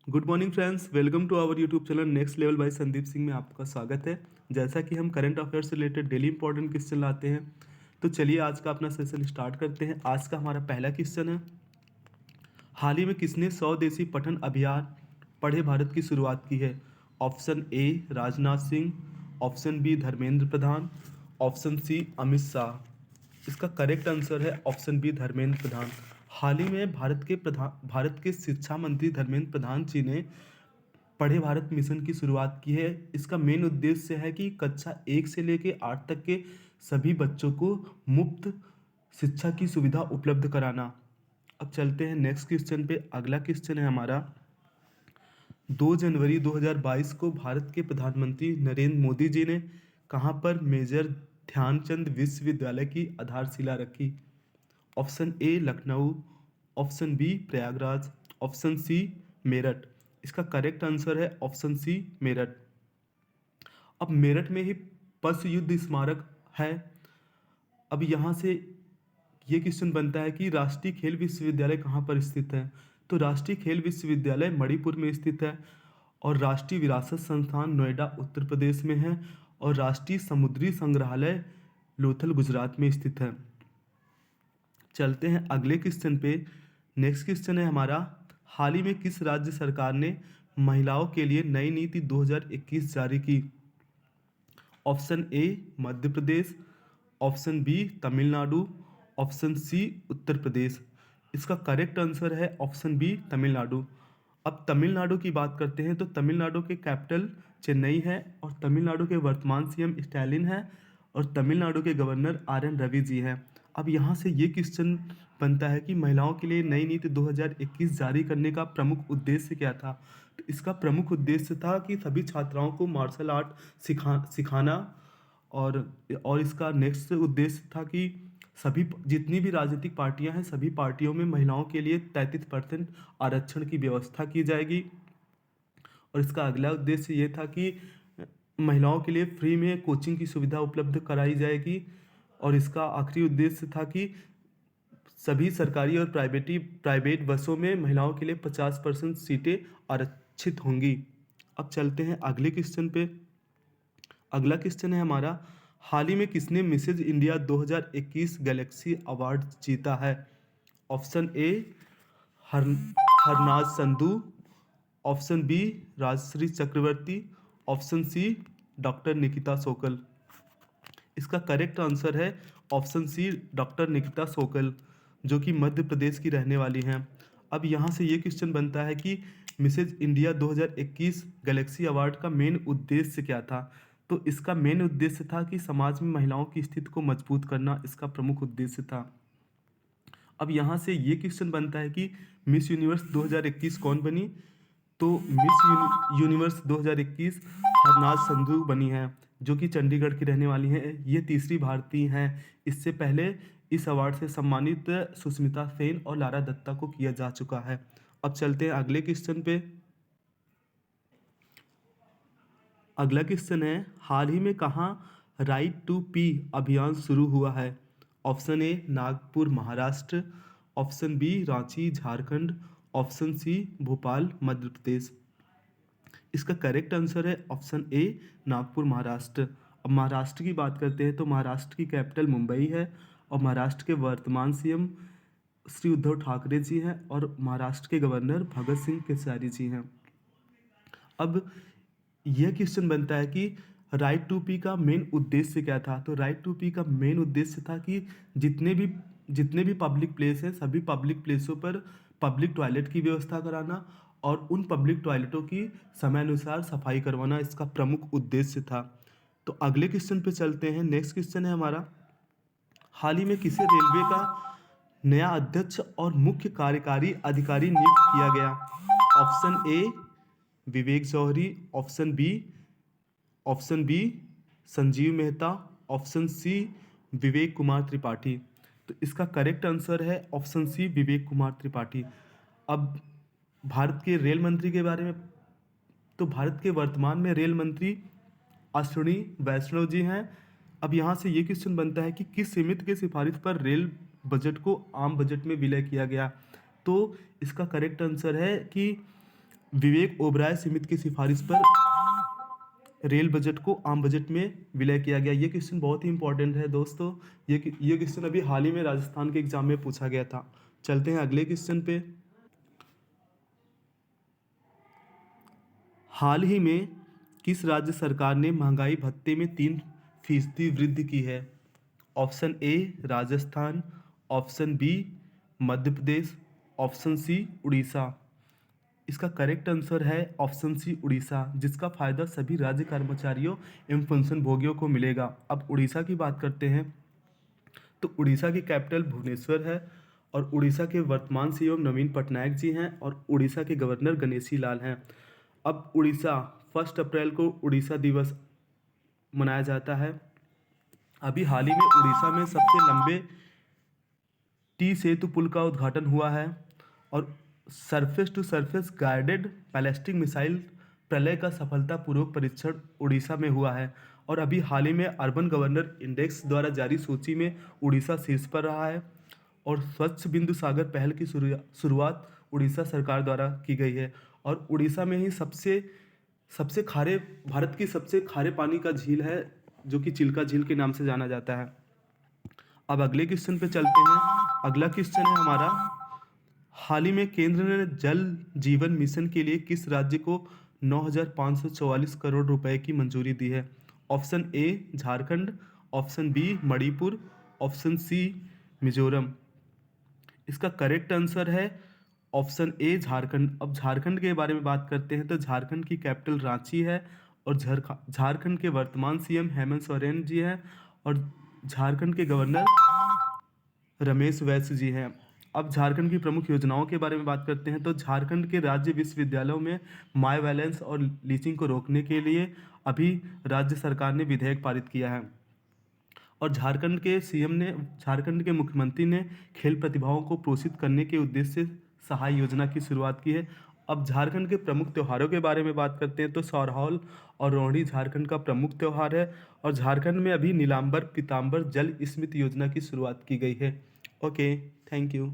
Good morning friends, welcome to our YouTube channel next level by Sandeep Singh में आपका स्वागत है। जैसा कि हम करंट अफेयर्स से रिलेटेड डेली इंपॉर्टेंट क्वेश्चन लाते हैं, तो चलिए आज का अपना सेशन स्टार्ट करते हैं। आज का हमारा पहला क्वेश्चन है, हाल ही में किसने 100 देशी पठन अभियान पढ़े भारत की शुरुआत की है? Option A Rajnath Singh, option B Dharmendra Pradhan, option C Amit Shah. इसका करेक्ट आंसर है ऑप्शन बी धर्मेंद्र प्रधान। हाल ही में भारत के शिक्षा मंत्री धर्मेंद्र प्रधान जी ने पढ़े भारत मिशन की शुरुआत की है। इसका मेन उद्देश्य है कि कक्षा 1 से लेकर 8 तक के सभी बच्चों को मुफ्त शिक्षा की सुविधा उपलब्ध कराना। अब चलते हैं नेक्स्ट क्वेश्चन पे। अगला क्वेश्चन है हमारा, 2 जनवरी 2022 को भारत के प्रधानमंत्री नरेंद्र मोदी जी ने कहाँ पर मेजर ध्यानचंद विश्वविद्यालय की आधारशिला रखी? Option A Lucknow, option B Prayagraj, option C Meerut. इसका करेक्ट आंसर है ऑप्शन सी मेरठ। अब मेरठ में ही पशु युद्ध स्मारक है। अब यहाँ से ये क्वेश्चन बनता है कि राष्ट्रीय खेल विश्वविद्यालय कहाँ पर स्थित है? तो राष्ट्रीय खेल विश्वविद्यालय मणिपुर में स्थित है, और राष्ट्रीय विरासत संस्थान नोएडा उत्तर प्रदेश में है, और राष्ट्रीय समुद्री संग्रहालय लोथल गुजरात में स्थित है। चलते हैं अगले क्वेश्चन पे। नेक्स्ट क्वेश्चन है हमारा, हाल ही में किस राज्य सरकार ने महिलाओं के लिए नई नीति 2021 जारी की? Option A Madhya Pradesh, option B Tamil Nadu, option C Uttar Pradesh. इसका करेक्ट आंसर है ऑप्शन बी तमिलनाडु। अब तमिलनाडु की बात करते हैं, तो तमिलनाडु के कैपिटल चेन्नई है, और तमिलनाडु के वर्तमान सीएम स्टैलिन है, और तमिलनाडु के गवर्नर RN रवि जी हैं। अब यहाँ से ये क्वेश्चन बनता है कि महिलाओं के लिए नई नीति 2021 जारी करने का प्रमुख उद्देश्य क्या था? तो इसका प्रमुख उद्देश्य था कि सभी छात्राओं को मार्शल आर्ट सिखाना, और इसका नेक्स्ट उद्देश्य था कि सभी जितनी भी राजनीतिक पार्टियां हैं, सभी पार्टियों में महिलाओं के लिए 33% आरक्षण की व्यवस्था की जाएगी। और इसका अगला उद्देश्य ये था कि महिलाओं के लिए फ्री में कोचिंग की सुविधा उपलब्ध कराई जाएगी। और इसका आखिरी उद्देश्य था कि सभी सरकारी और प्राइवेट बसों में महिलाओं के लिए 50% सीटें आरक्षित होंगी। अब चलते हैं अगले क्वेश्चन पे। अगला क्वेश्चन है हमारा, हाल ही में किसने मिसेज इंडिया 2021 गैलेक्सी अवार्ड जीता है? Option A Har Harnaaz Sandhu, option B Rajshri Chakraborty, option C doctor Nikita Sokal. इसका करेक्ट आंसर है option C doctor Nikita Sokal, जो कि मध्य प्रदेश की रहने वाली हैं। अब यहाँ से ये क्वेश्चन बनता है कि मिसेज इंडिया 2021 गैलेक्सी अवार्ड का मेन उद्देश्य क्या था? तो इसका मेन उद्देश्य था कि समाज में महिलाओं की स्थिति को मजबूत करना इसका प्रमुख उद्देश्य था। अब यहाँ से ये क्वेश्चन बनता है कि मिस यूनिवर्स 2021 कौन बनी? तो मिस यूनिवर्स 2021 हरनाज संधू बनी है, जो कि चंडीगढ़ की रहने वाली हैं। ये तीसरी भारतीय हैं। इससे पहले इस अवार्ड से सम्मानित सुष्मिता सेन और लारा दत्ता को किया जा चुका है। अब चलते हैं अगले क्वेश्चन पे। अगला क्वेश्चन है, हाल ही में कहाँ राइट टू पी अभियान शुरू हुआ है? Option A Nagpur Maharashtra, option B Ranchi Jharkhand, option C Bhopal Madhya Pradesh. इसका करेक्ट आंसर है ऑप्शन ए नागपुर महाराष्ट्र। अब महाराष्ट्र की बात करते हैं, तो महाराष्ट्र की कैपिटल मुंबई है, और महाराष्ट्र के वर्तमान सीएम श्री उद्धव ठाकरे जी हैं, और महाराष्ट्र के गवर्नर भगत सिंह केसरी जी हैं। अब यह क्वेश्चन बनता है कि राइट टू पी का मेन उद्देश्य क्या था? तो राइट टू पी का मेन उद्देश्य था कि जितने भी पब्लिक प्लेस हैं, सभी पब्लिक प्लेसों पर पब्लिक टॉयलेट की व्यवस्था कराना, और उन पब्लिक टॉयलेटों की समय अनुसार सफाई करवाना इसका प्रमुख उद्देश्य था। तो अगले क्वेश्चन पे चलते हैं। नेक्स्ट क्वेश्चन है हमारा, हाल ही में किसे रेलवे का नया अध्यक्ष और मुख्य कार्यकारी अधिकारी नियुक्त किया गया? Option A Vivek Johri, option B Sanjeev Mehta, option C Vivek Kumar Tripathi. तो इसका करेक्ट आंसर है ऑप्शन सी विवेक कुमार त्रिपाठी। अब भारत के रेल मंत्री के बारे में, तो भारत के वर्तमान में रेल मंत्री अश्विनी वैष्णव जी हैं। अब यहाँ से ये क्वेश्चन बनता है कि किस समिति की सिफारिश पर रेल बजट को आम बजट में विलय किया गया? तो इसका करेक्ट आंसर है कि विवेक ओबराय समिति की सिफारिश पर रेल बजट को आम बजट में विलय किया गया। ये क्वेश्चन बहुत ही इंपॉर्टेंट है दोस्तों। ये क्वेश्चन अभी हाल ही में राजस्थान के एग्जाम में पूछा गया था। चलते हैं अगले क्वेश्चन पे। हाल ही में किस राज्य सरकार ने महंगाई भत्ते में 3% वृद्धि की है? Option A Rajasthan, option B Madhya Pradesh, option C Orissa. इसका करेक्ट आंसर है ऑप्शन सी उड़ीसा, जिसका फायदा सभी राज्य कर्मचारियों एवं पेंशन भोगियों को मिलेगा। अब उड़ीसा की बात करते हैं तो उड़ीसा की कैपिटल भुवनेश्वर है और उड़ीसा के वर्तमान सीएम नवीन पटनायक जी हैं और उड़ीसा के गवर्नर गणेशी लाल हैं। अब उड़ीसा 1 अप्रैल को उड़ीसा दिवस मनाया जाता है। अभी हाल ही में उड़ीसा में सबसे लंबे टी सेतु पुल का उद्घाटन हुआ है और surface to surface guided ballistic missile Pralay का सफलतापूर्वक परीक्षण उड़ीसा में हुआ है। और अभी हाल ही में अर्बन गवर्नर इंडेक्स द्वारा जारी सूची में उड़ीसा शीर्ष पर रहा है और स्वच्छ बिंदु सागर पहल की शुरुआत उड़ीसा सरकार द्वारा की गई है। और उड़ीसा में ही सबसे सबसे खारे भारत की सबसे खारे पानी का झील है जो कि चिल्का झील के नाम से जाना जाता है। अब अगले क्वेश्चन पे चलते हैं। अगला क्वेश्चन है हमारा, हाल ही में केंद्र ने जल जीवन मिशन के लिए किस राज्य को 9,544 करोड़ रुपए की मंजूरी दी है? Option A Jharkhand, option B Manipur, option C Mizoram. इसका करेक्ट आंसर है ऑप्शन ए झारखंड। अब झारखंड के बारे में बात करते हैं तो झारखंड की कैपिटल रांची है और झारखंड के वर्तमान सीएम हेमंत सोरेन जी हैं और झारखंड के गवर्नर रमेश बैस जी हैं। अब झारखंड की प्रमुख योजनाओं के बारे में बात करते हैं तो झारखंड के राज्य विश्वविद्यालयों में माई वायलेंस और लीचिंग को रोकने के लिए अभी राज्य सरकार ने विधेयक पारित किया है। और झारखंड के सीएम ने झारखंड के मुख्यमंत्री ने खेल प्रतिभाओं को प्रोत्साहित करने के उद्देश्य से सहाय योजना की शुरुआत की है। अब झारखंड के प्रमुख त्योहारों के बारे में बात करते हैं तो सौरहौल और रोहिणी झारखंड का प्रमुख त्योहार है और झारखंड में अभी नीलांबर पीताम्बर जल स्मृति योजना की शुरुआत की गई है। Okay, thank you.